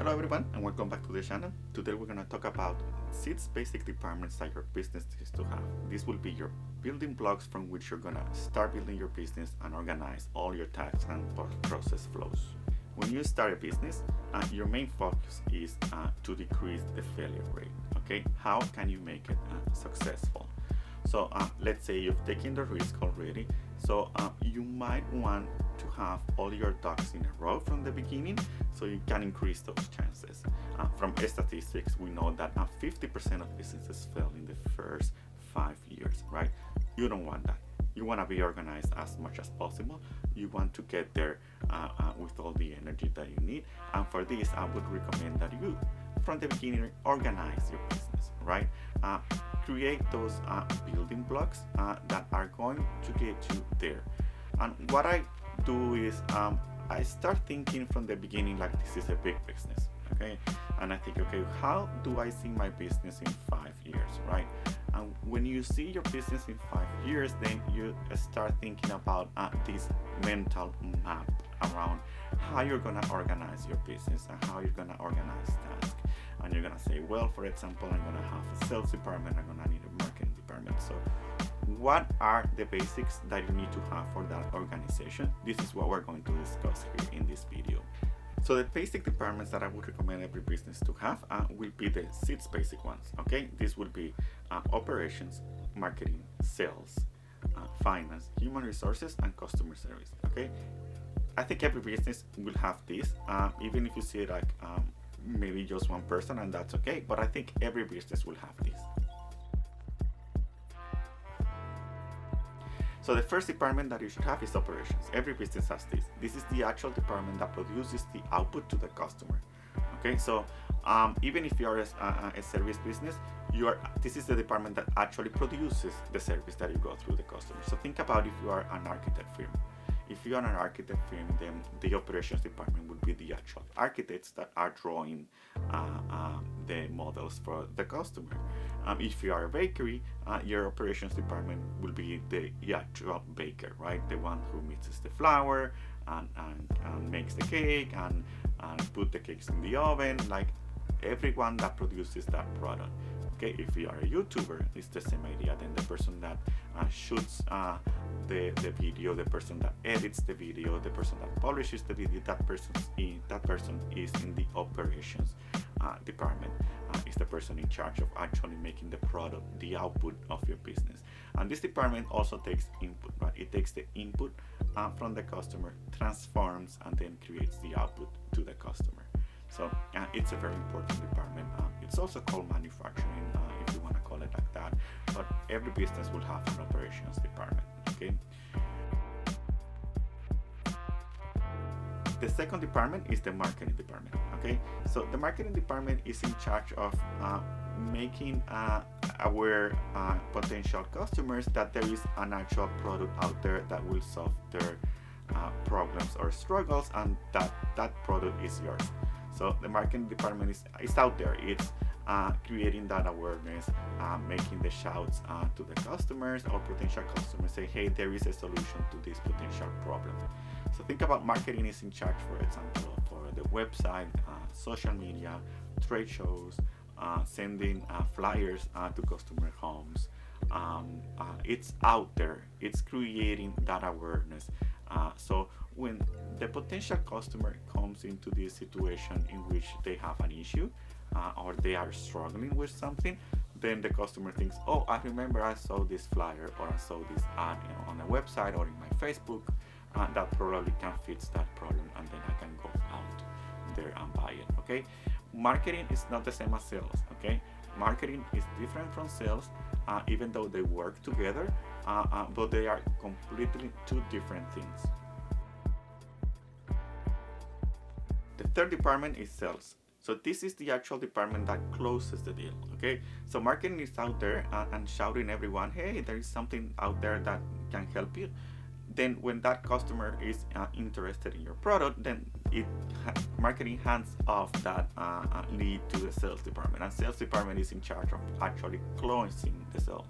Hello everyone and welcome back to the channel. Today we're going to talk about 6 basic departments that your business needs to have. This will be your building blocks from which you're going to start building your business and organize all your tasks and process flows. When you start a business, your main focus is to decrease the failure rate. Okay, how can you make it successful? So let's say you've taken the risk already, so you might want to have all your ducks in a row from the beginning so you can increase those chances. From statistics, we know that 50% of businesses fail in the first 5 years, right? You don't want that. You want to be organized as much as possible. You want to get there with all the energy that you need. And for this, I would recommend that you, from the beginning, organize your business, right? Create those building blocks that are going to get you there. And what I do is I start thinking from the beginning like this is a big business, okay? And I think, okay, how do I see my business in 5 years, right? And when you see your business in 5 years, then you start thinking about this mental map around how you're gonna organize your business and how you're gonna organize tasks. And you're gonna say, well, for example, I'm gonna have a sales department, I'm gonna need a marketing department. So what are the basics that you need to have for that organization? This is what we're going to discuss here in this video. So the basic departments that I would recommend every business to have will be the 6 basic ones, okay? This will be operations, marketing, sales, finance, human resources, and customer service, okay? I think every business will have this, even if you see it like maybe just one person, and that's okay, but I think every business will have this. So the first department that you should have is operations. Every business has this. This is the actual department that produces the output to the customer. Okay, so even if you are a service business, this is the department that actually produces the service that you go through the customer. So think about if you are an architect firm. If you are an architect firm, then the operations department would be the actual architects that are drawing the models for the customer. If you are a bakery, your operations department will be the actual baker, right? The one who mixes the flour and makes the cake and put the cakes in the oven, like everyone that produces that product. Okay, if you are a YouTuber, it's the same idea. Then the person that shoots the video, the person that edits the video, the person that publishes the video, that person is in the operations department. Is the person in charge of actually making the product, the output of your business. And this department also takes input, right? It takes the input from the customer, transforms, and then creates the output to the customer. So it's a very important department. It's also called manufacturing, if you want to call it like that. But every business will have an operations department. Okay. The second department is the marketing department. Okay. So the marketing department is in charge of making aware potential customers that there is an actual product out there that will solve their problems or struggles, and that product is yours. So the marketing department is out there. It's creating that awareness, making the shouts to the customers or potential customers, say, hey, there is a solution to this potential problem. So think about marketing is in charge, for example, for the website, social media, trade shows, sending flyers to customer homes. It's out there. It's creating that awareness. So when the potential customer comes into this situation in which they have an issue or they are struggling with something, then the customer thinks, oh, I remember I saw this flyer or I saw this ad on a website or in my Facebook, that probably can fix that problem, and then I can go out there and buy it. Okay, marketing is not the same as sales. Okay, marketing is different from sales, even though they work together, but they are completely 2 different things. The third department is sales. So this is the actual department that closes the deal. Okay, so marketing is out there and shouting everyone, hey, there is something out there that can help you. Then when that customer is interested in your product, then marketing hands off that lead to the sales department, and sales department is in charge of actually closing the sale.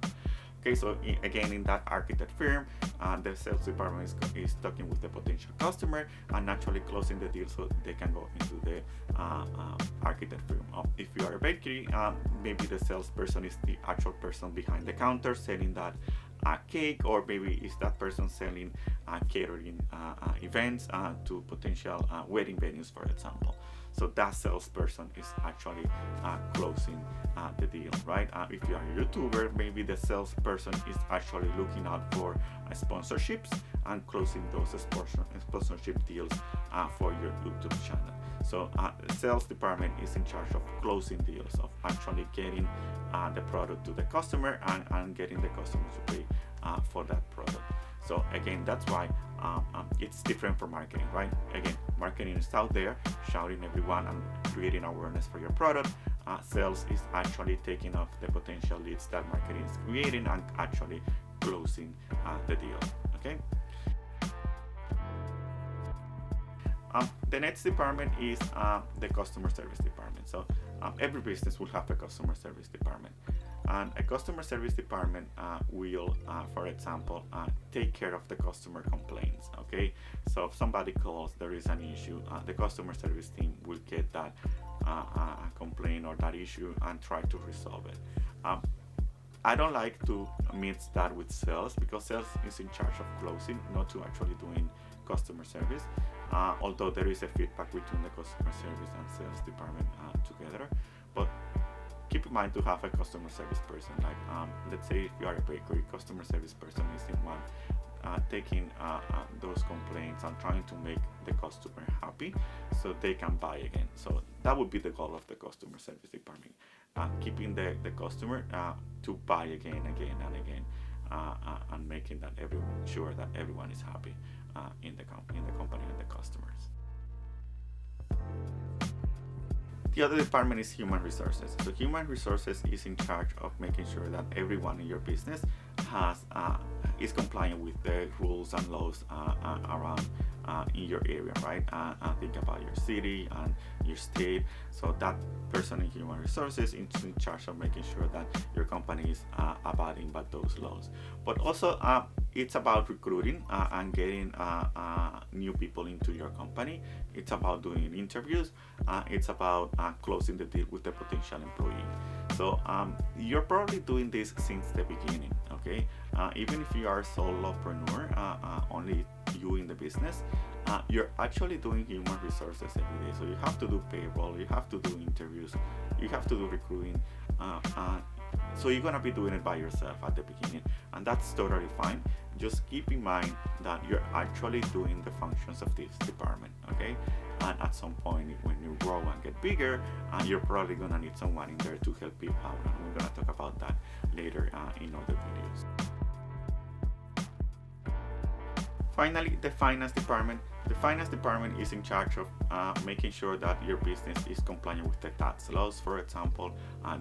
Okay, so again, in that architect firm, the sales department is talking with the potential customer and actually closing the deal so they can go into the architect firm. If you are a bakery, maybe the salesperson is the actual person behind the counter selling that cake, or maybe is that person selling catering events to potential wedding venues, for example. So that salesperson is actually closing the deal, right? If you are a YouTuber, maybe the salesperson is actually looking out for sponsorships and closing those sponsorship deals for your YouTube channel. So the sales department is in charge of closing deals, of actually getting the product to the customer and getting the customer to pay for that product. So again, that's why it's different from marketing, right? Again, marketing is out there shouting everyone and creating awareness for your product. Sales is actually taking off the potential leads that marketing is creating and actually closing the deal. Okay. The next department is the customer service department. So every business will have a customer service department. And a customer service department will, for example, take care of the customer complaints. Okay, so if somebody calls, there is an issue, the customer service team will get that complaint or that issue and try to resolve it. I don't like to mix that with sales, because sales is in charge of closing, not to actually doing customer service. Although there is a feedback between the customer service and sales department together, but keep in mind to have a customer service person. Like let's say if you are a bakery, customer service person is in one taking those complaints and trying to make the customer happy so they can buy again. So that would be the goal of the customer service department, keeping the customer to buy again and again, and making that sure that everyone is happy in the company and the customers. The other department is human resources. So human resources is in charge of making sure that everyone in your business is compliant with the rules and laws around in your area, right? Think about your city and your state. So that person in human resources is in charge of making sure that your company is abiding by those laws. But also it's about recruiting and getting new people into your company. It's about doing interviews. It's about closing the deal with the potential employee. So you're probably doing this since the beginning, okay? Even if you are a solopreneur, only you in the business, you're actually doing human resources every day. So you have to do payroll, you have to do interviews, you have to do recruiting. So you're gonna be doing it by yourself at the beginning, and that's totally fine. Just keep in mind that you're actually doing the functions of this department, okay? And at some point, when you grow and get bigger, you're probably gonna need someone in there to help you out, and we're gonna talk about that later in other videos. Finally, the finance department. The finance department is in charge of making sure that your business is compliant with the tax laws, for example,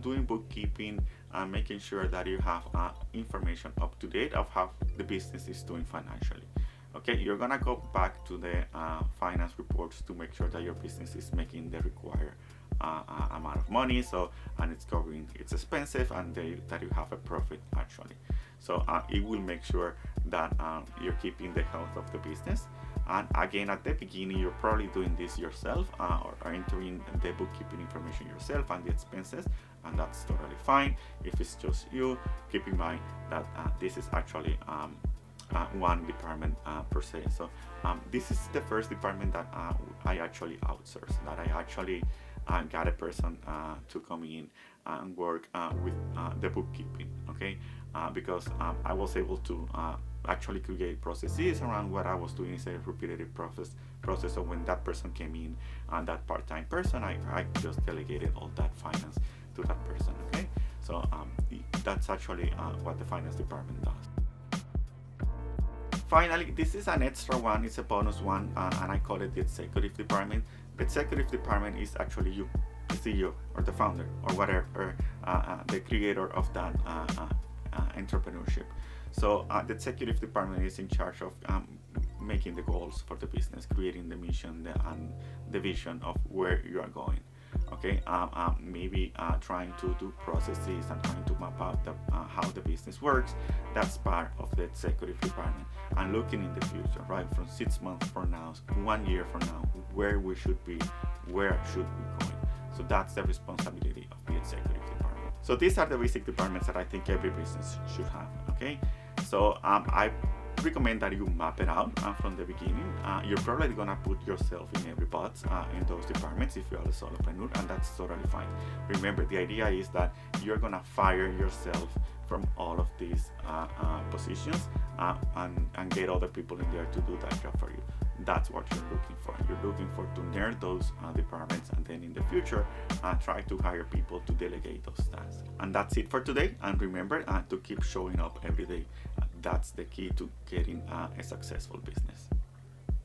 doing bookkeeping, making sure that you have information up to date of how the business is doing financially. Okay, you're gonna go back to the finance reports to make sure that your business is making the required amount of money, and it's covering its expenses, and that you have a profit actually. So it will make sure that you're keeping the health of the business. And again, at the beginning, you're probably doing this yourself or entering the bookkeeping information yourself and the expenses, and that's totally fine. If it's just you, keep in mind that this is actually one department per se. So this is the first department that I actually outsourced, that I actually got a person to come in and work with the bookkeeping, okay? Because I was able to actually create processes around what I was doing instead of repetitive process. So when that person came in, and that part-time person, I just delegated all that finance to that person, okay? So that's actually what the finance department does. Finally, this is an extra one, it's a bonus one, and I call it the executive department. The executive department is actually you, the CEO or the founder or whatever, the creator of that entrepreneurship. So the executive department is in charge of making the goals for the business, creating the mission and the vision of where you are going. Okay, maybe trying to do processes and trying to map out how the business works. That's part of the executive department. And looking in the future, right, from 6 months from now, 1 year from now, where we should be, where should we go. So that's the responsibility of the executive department. So these are the basic departments that I think every business should have. Okay, so I recommend that you map it out from the beginning. You're probably gonna put yourself in every box in those departments if you're a solopreneur, and that's totally fine. Remember, the idea is that you're gonna fire yourself from all of these positions and get other people in there to do that job for you. That's what you're looking for. You're looking for to narrow those departments, and then in the future try to hire people to delegate those tasks. And that's it for today. And remember to keep showing up every day. That's the key to getting a successful business.